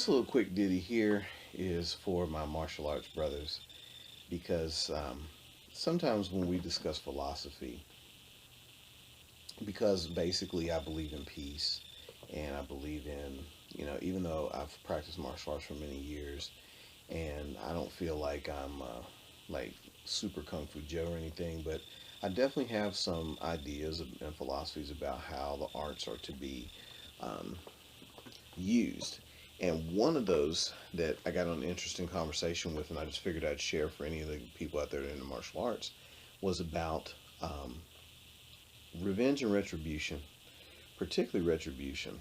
This little quick ditty here is for my martial arts brothers because sometimes when we discuss philosophy, because basically I believe in peace and I believe in, even though I've practiced martial arts for many years and I don't feel like I'm like super Kung Fu Joe or anything, but I definitely have some ideas and philosophies about how the arts are to be um, used. And one of those that I got on an interesting conversation with, and I just figured I'd share for any of the people out there that are into martial arts, was about revenge and retribution, particularly retribution.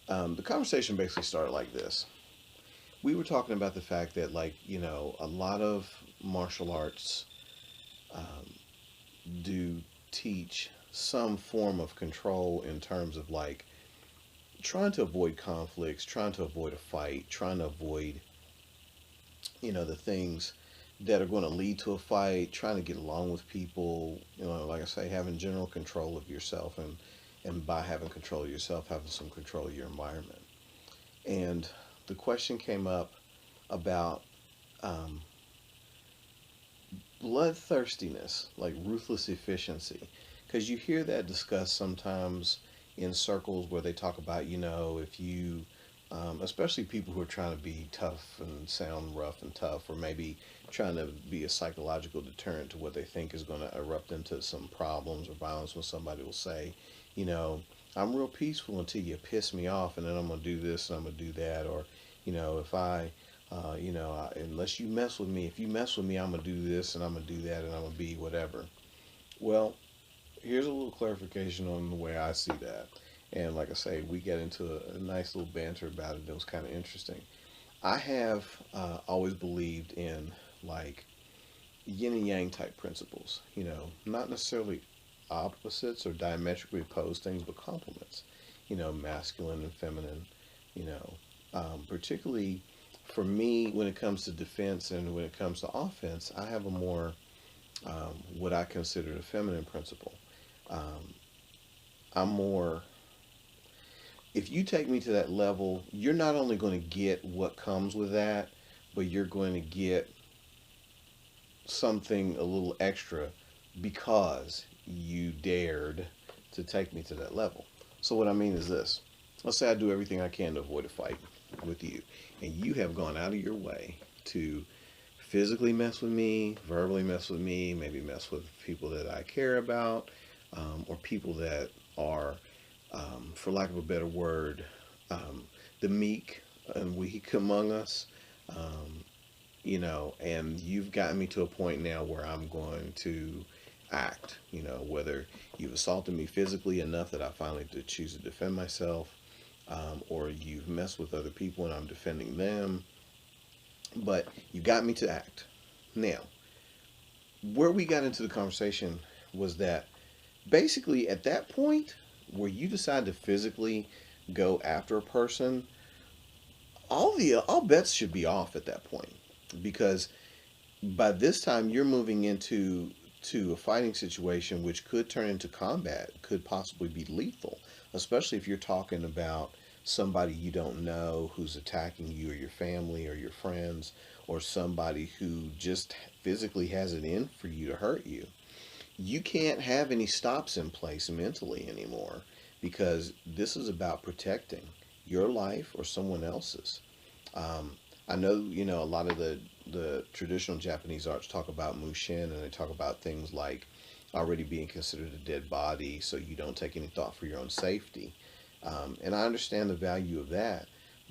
The conversation basically started like this. We were talking about the fact that, a lot of martial arts um, do teach some form of control in terms of trying to avoid conflicts, trying to avoid a fight, trying to avoid, the things that are going to lead to a fight, trying to get along with people, like I say, having general control of yourself and by having control of yourself, having some control of your environment. And the question came up about um, bloodthirstiness, like ruthless efficiency, because you hear that discussed sometimes in circles where they talk about, if you, especially people who are trying to be tough and sound rough and tough, or maybe trying to be a psychological deterrent to what they think is going to erupt into some problems or violence, when somebody will say, you know, I'm real peaceful until you piss me off, and then I'm going to do this and I'm going to do that, or, if unless you mess with me, if you mess with me, I'm going to do this and I'm going to do that and I'm going to be whatever. Well, here's a little clarification on the way I see that. And like I say, we get into a nice little banter about it that was kind of interesting. I have always believed in like yin and yang type principles, not necessarily opposites or diametrically opposed things, but complements, masculine and feminine, particularly for me when it comes to defense and when it comes to offense, I have a more what I consider the feminine principle. Um, I'm more, if you take me to that level, you're not only going to get what comes with that, but you're going to get something a little extra because you dared to take me to that level. So, what I mean is this: let's say I do everything I can to avoid a fight with you, and you have gone out of your way to physically mess with me, verbally mess with me, maybe mess with people that I care about, or people that are, for lack of a better word, the meek and weak among us. Um, and you've gotten me to a point now where I'm going to act, whether you've assaulted me physically enough that I finally choose to defend myself, or you've messed with other people and I'm defending them, but you got me to act. Now, where we got into the conversation was that basically at that point where you decide to physically go after a person, all bets should be off at that point, because by this time you're moving into a fighting situation which could turn into combat, could possibly be lethal, especially if you're talking about somebody you don't know who's attacking you or your family or your friends, or somebody who just physically has it in for you to hurt you. You can't have any stops in place mentally anymore, because this is about protecting your life or someone else's. Um, I know, a lot of the traditional Japanese arts talk about mushin, and they talk about things like already being considered a dead body, so you don't take any thought for your own safety. And I understand the value of that,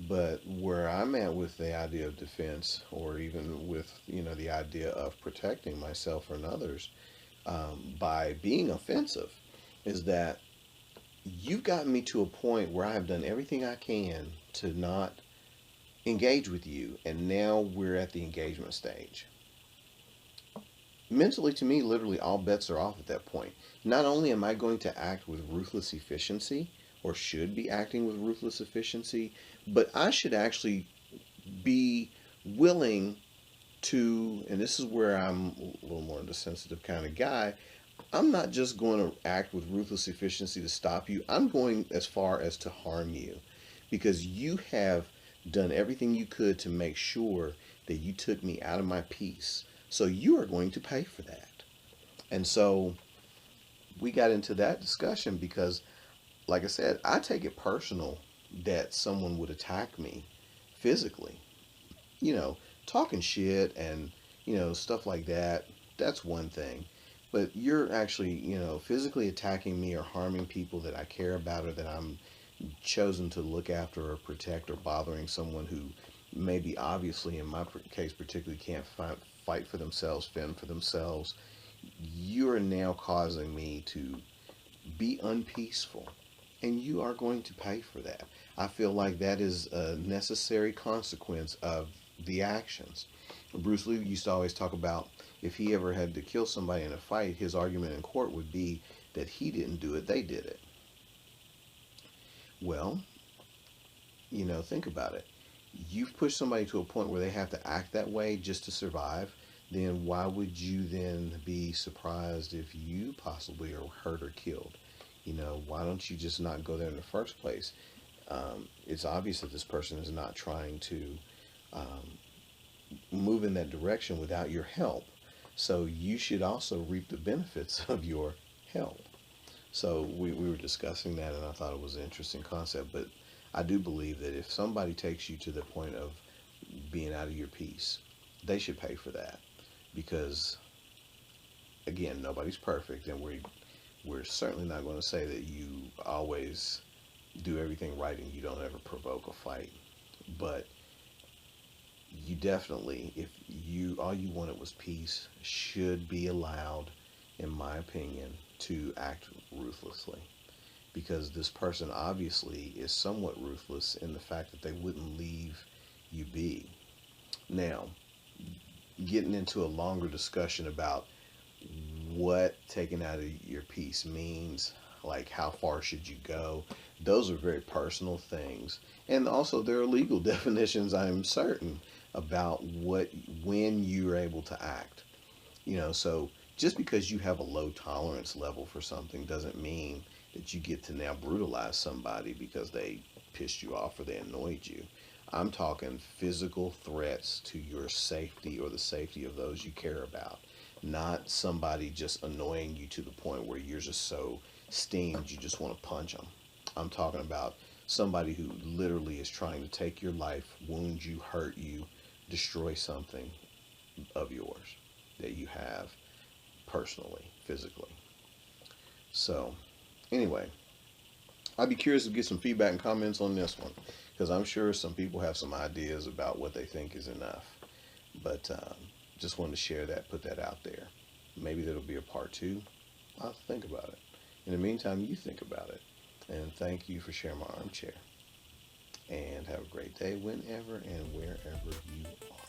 but where I'm at with the idea of defense, or even with the idea of protecting myself and others, by being offensive, is that you've gotten me to a point where I have done everything I can to not engage with you, and now we're at the engagement stage. Mentally, to me, literally all bets are off at that point. Not only am I going to act with ruthless efficiency, or should be acting with ruthless efficiency, but I should actually be willing to, and this is where I'm a little more of the sensitive kind of guy, I'm not just going to act with ruthless efficiency to stop you. I'm going as far as to harm you, because you have done everything you could to make sure that you took me out of my peace. So you are going to pay for that. And so we got into that discussion because, like I said, I take it personal that someone would attack me physically. You know, talking shit and, stuff like that, that's one thing. But you're actually, physically attacking me or harming people that I care about or that I'm chosen to look after or protect, or bothering someone who maybe obviously in my case particularly can't fight for themselves, fend for themselves. You're now causing me to be unpeaceful, and you are going to pay for that. I feel like that is a necessary consequence of the actions. Bruce Lee used to always talk about if he ever had to kill somebody in a fight, his argument in court would be that he didn't do it, they did it. Well, think about it. You've pushed somebody to a point where they have to act that way just to survive. Then why would you then be surprised if you possibly are hurt or killed? Why don't you just not go there in the first place? It's obvious that this person is not trying to um, move in that direction without your help. So you should also reap the benefits of your help. So we were discussing that, and I thought it was an interesting concept. But I do believe that if somebody takes you to the point of being out of your peace, they should pay for that. Because, again, nobody's perfect, and we're certainly not going to say that you always do everything right and you don't ever provoke a fight. But you definitely, if you all you wanted was peace, should be allowed, in my opinion, to act ruthlessly. Because this person obviously is somewhat ruthless in the fact that they wouldn't leave you be. Now, getting into a longer discussion about what taking out of your peace means, like how far should you go, those are very personal things. And also, there are legal definitions, I'm certain, about when you're able to act. So just because you have a low tolerance level for something doesn't mean that you get to now brutalize somebody because they pissed you off or they annoyed you. I'm talking physical threats to your safety or the safety of those you care about, not somebody just annoying you to the point where you're just so steamed you just want to punch them. I'm talking about somebody who literally is trying to take your life, wound you, hurt you, destroy something of yours that you have personally, physically. So, anyway, I'd be curious to get some feedback and comments on this one, because I'm sure some people have some ideas about what they think is enough. But just wanted to share that, put that out there. Maybe there'll be a part two. I'll think about it. In the meantime, you think about it. And thank you for sharing my armchair. And have a great day whenever and wherever you are.